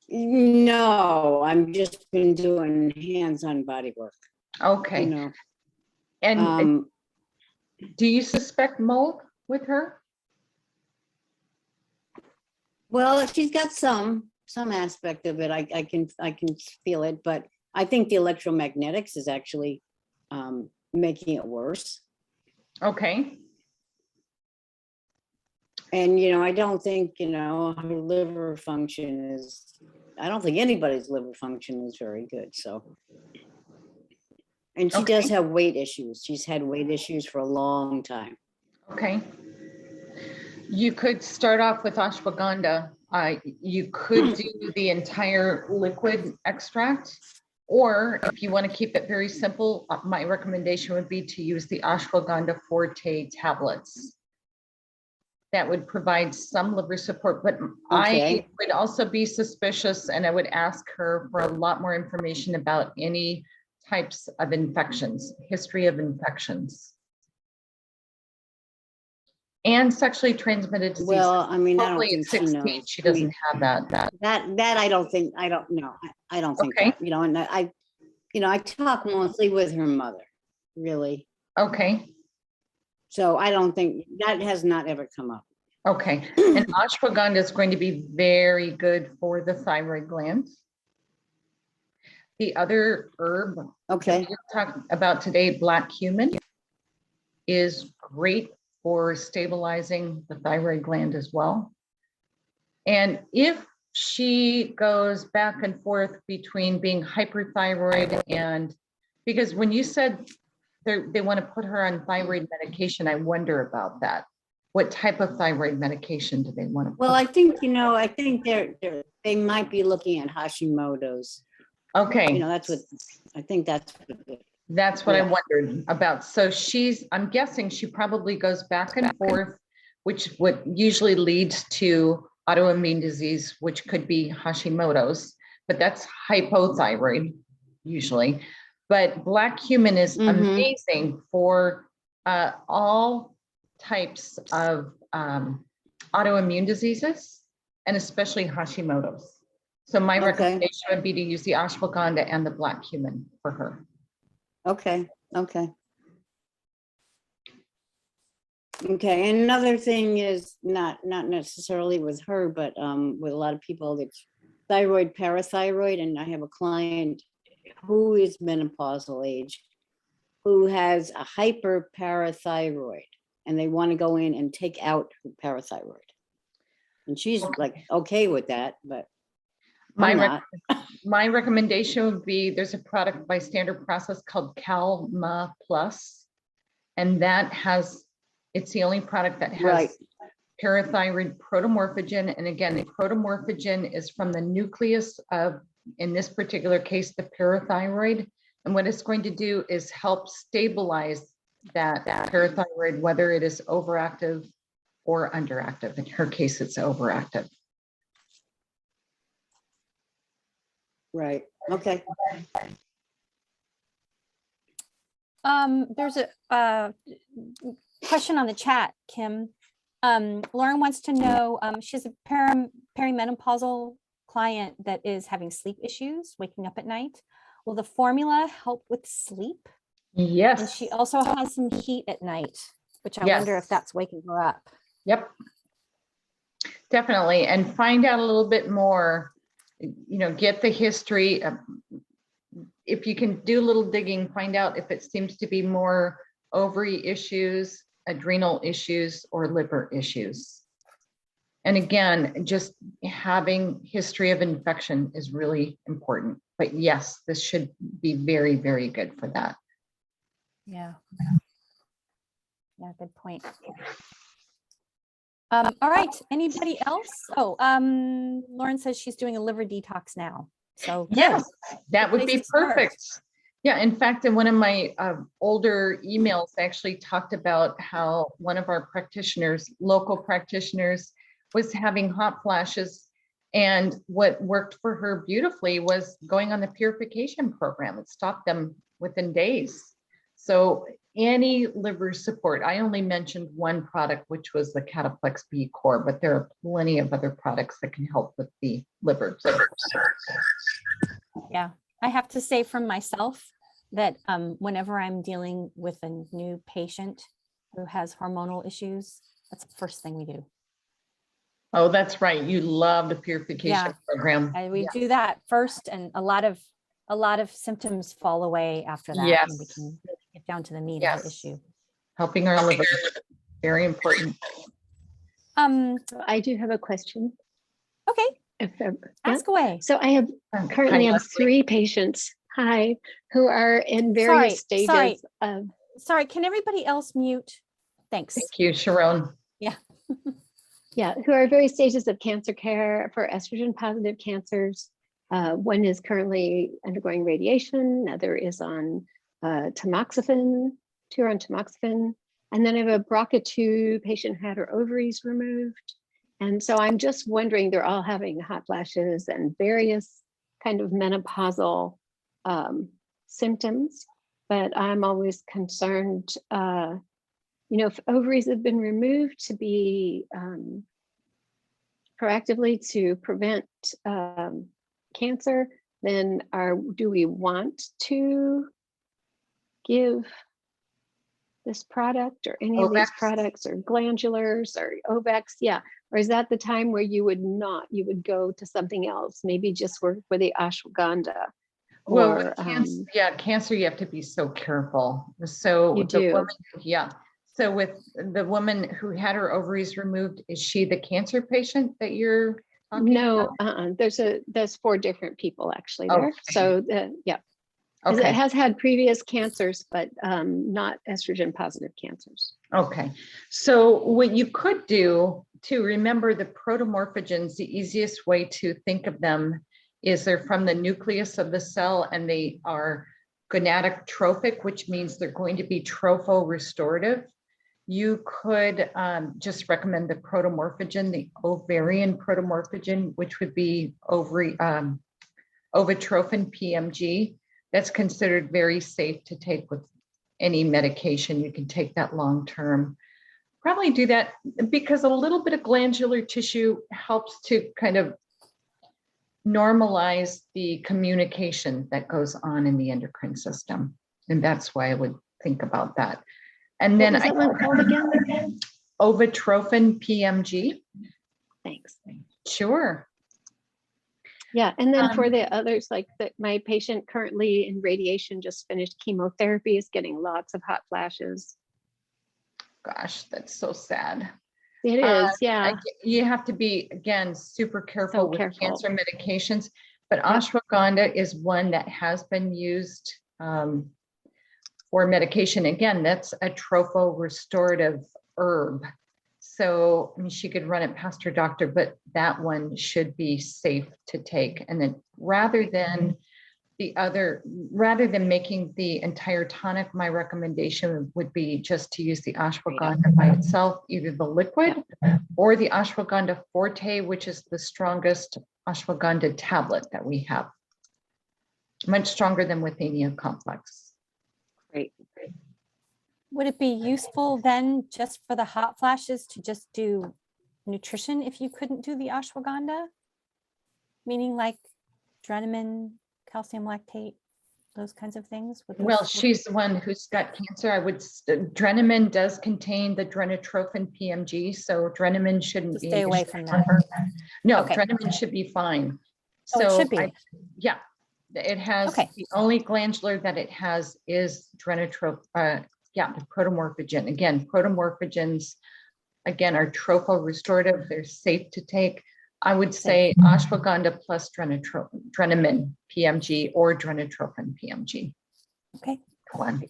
No, I'm just been doing hands-on body work, Okay. And do you suspect mold with her? Well, she's got some aspect of it. I can feel it, but I think the electromagnetics is actually making it worse. Okay. And I don't think her liver function is. I don't think anybody's liver function is very good. So, and she does have weight issues. She's had weight issues for a long time. Okay. You could start off with ashwagandha. You could do the entire liquid extract, or if you want to keep it very simple, my recommendation would be to use the ashwagandha forte tablets. That would provide some liver support, but I would also be suspicious, and I would ask her for a lot more information about any types of infections, history of infections. And sexually transmitted disease. Well, I mean, I don't Hopefully think at she 16, knows. she doesn't have that. That I don't think. I don't know. I don't think Okay. that. And I talk mostly with her mother, really. Okay. So I don't think that has not ever come up. Okay. And ashwagandha is going to be very good for the thyroid gland. The other herb Okay. we're talking about today, black cumin, is great for stabilizing the thyroid gland as well. And if she goes back and forth between being hyperthyroid and, because when you said they want to put her on thyroid medication, I wonder about that. What type of thyroid medication do they want to put? Well, I think they might be looking at Hashimoto's. Okay. That's what I think. That's what I wondered about. So I'm guessing she probably goes back and forth, which would usually leads to autoimmune disease, which could be Hashimoto's, but that's hypothyroid usually. But black cumin is amazing for all types of autoimmune diseases, and especially Hashimoto's. So my recommendation would be to use the ashwagandha and the black cumin for her. Okay. And another thing is not necessarily with her, but with a lot of people, it's thyroid, parathyroid. And I have a client who is menopausal age, who has a hyperparathyroid, and they want to go in and take out her parathyroid. And she's like, okay with that, but my recommendation would be, there's a product by Standard Process called Calma Plus, and it's the only product that has parathyroid protomorphogen. And again, the protomorphogen is from the nucleus of, in this particular case, the parathyroid. And what it's going to do is help stabilize that parathyroid, whether it is overactive or underactive. In her case, it's overactive. Right. Okay. There's a question on the chat, Kim. Lauren wants to know, she's a perimenopausal client that is having sleep issues, waking up at night. Will the formula help with sleep? Yes. And she also has some heat at night, which I wonder if that's waking her up. Yep. Definitely. And find out a little bit more, get the history. If you can do a little digging, find out if it seems to be more ovary issues, adrenal issues, or liver issues. And again, just having history of infection is really important. But yes, this should be very, very good for that. Yeah. Yeah, good point. All right, anybody else? Oh, Lauren says she's doing a liver detox now. So yes, that would place be to start. perfect. Yeah, in fact, in one of my older emails, I actually talked about how one of our practitioners, local practitioners, was having hot flashes. And what worked for her beautifully was going on the purification program. It stopped them within days. So any liver support, I only mentioned one product, which was the Cataplex B Core, but there are plenty of other products that can help with the liver. Yeah, I have to say from myself that whenever I'm dealing with a new patient who has hormonal issues, that's the first thing we do. Oh, that's right. You love the purification program. And we do that first, and a lot of symptoms fall away after that. Yes. And we can get down to the meat of Yes. the issue. Helping our liver, very important. I do have a question. Okay, If, yeah. ask away. So I have currently have Leslie. 3 patients, who are in various stages of. Sorry, can everybody else mute? Thanks. Thank you, Sharon. Yeah, who are various stages of cancer care for estrogen positive cancers. One is currently undergoing radiation, another is on tamoxifen, 2 are on tamoxifen. And then I have a BRCA2 patient who had her ovaries removed. And so I'm just wondering, they're all having hot flashes and various kind of menopausal symptoms, but I'm always concerned, if ovaries have been removed to be proactively to prevent cancer, then do we want to give this product or any of these Ovax. products or glandulars or Ovax? Yeah. Or is that the time where you would go to something else, maybe just work for the ashwagandha? Well, Or, with cancer, you have to be so careful. So You do. Woman, so with the woman who had her ovaries removed, is she the cancer patient that you're talking no, about? there's 4 different people actually there. Okay. So yeah. Okay. It has had previous cancers, but not estrogen positive cancers. Okay. So what you could do to remember the protomorphogens, the easiest way to think of them is they're from the nucleus of the cell, and they are gonadotrophic, which means they're going to be tropho-restorative. You could just recommend the protomorphogen, the ovarian protomorphogen, which would be ovotrophin PMG. That's considered very safe to take with any medication. You can take that long term. Probably do that because a little bit of glandular tissue helps to kind of normalize the communication that goes on in the endocrine system. And that's why I would think about that. And then What was that one called again? Ovotrophin PMG. Thanks. Sure. Yeah, and then for the others, like my patient currently in radiation just finished chemotherapy, is getting lots of hot flashes. Gosh, that's so sad. It is, yeah. You have to be, again, super careful with careful. cancer medications, but ashwagandha is one that has been used for medication. Again, that's a tropho-restorative herb. So, I mean, she could run it past her doctor, but that one should be safe to take. And then rather than making the entire tonic, my recommendation would be just to use the ashwagandha by itself, either the liquid or the ashwagandha forte, which is the strongest ashwagandha tablet that we have. Much stronger than withania complex. Great. Would it be useful then just for the hot flashes to just do nutrition if you couldn't do the ashwagandha? Meaning like Adrenal, calcium lactate, those kinds of things? Well, she's the one who's got cancer. Adrenal does contain the drenotrophin PMG, so Adrenal shouldn't be. Stay away from that. No, Okay. Adrenal should be fine. Oh, it should be. It has, Okay. the only glandular that it has is drenotrophin, the protomorphogen. Again, protomorphogens, again, are tropho-restorative. They're safe to take. I would say ashwagandha plus Adrenal PMG or drenotrophin PMG. Okay. One.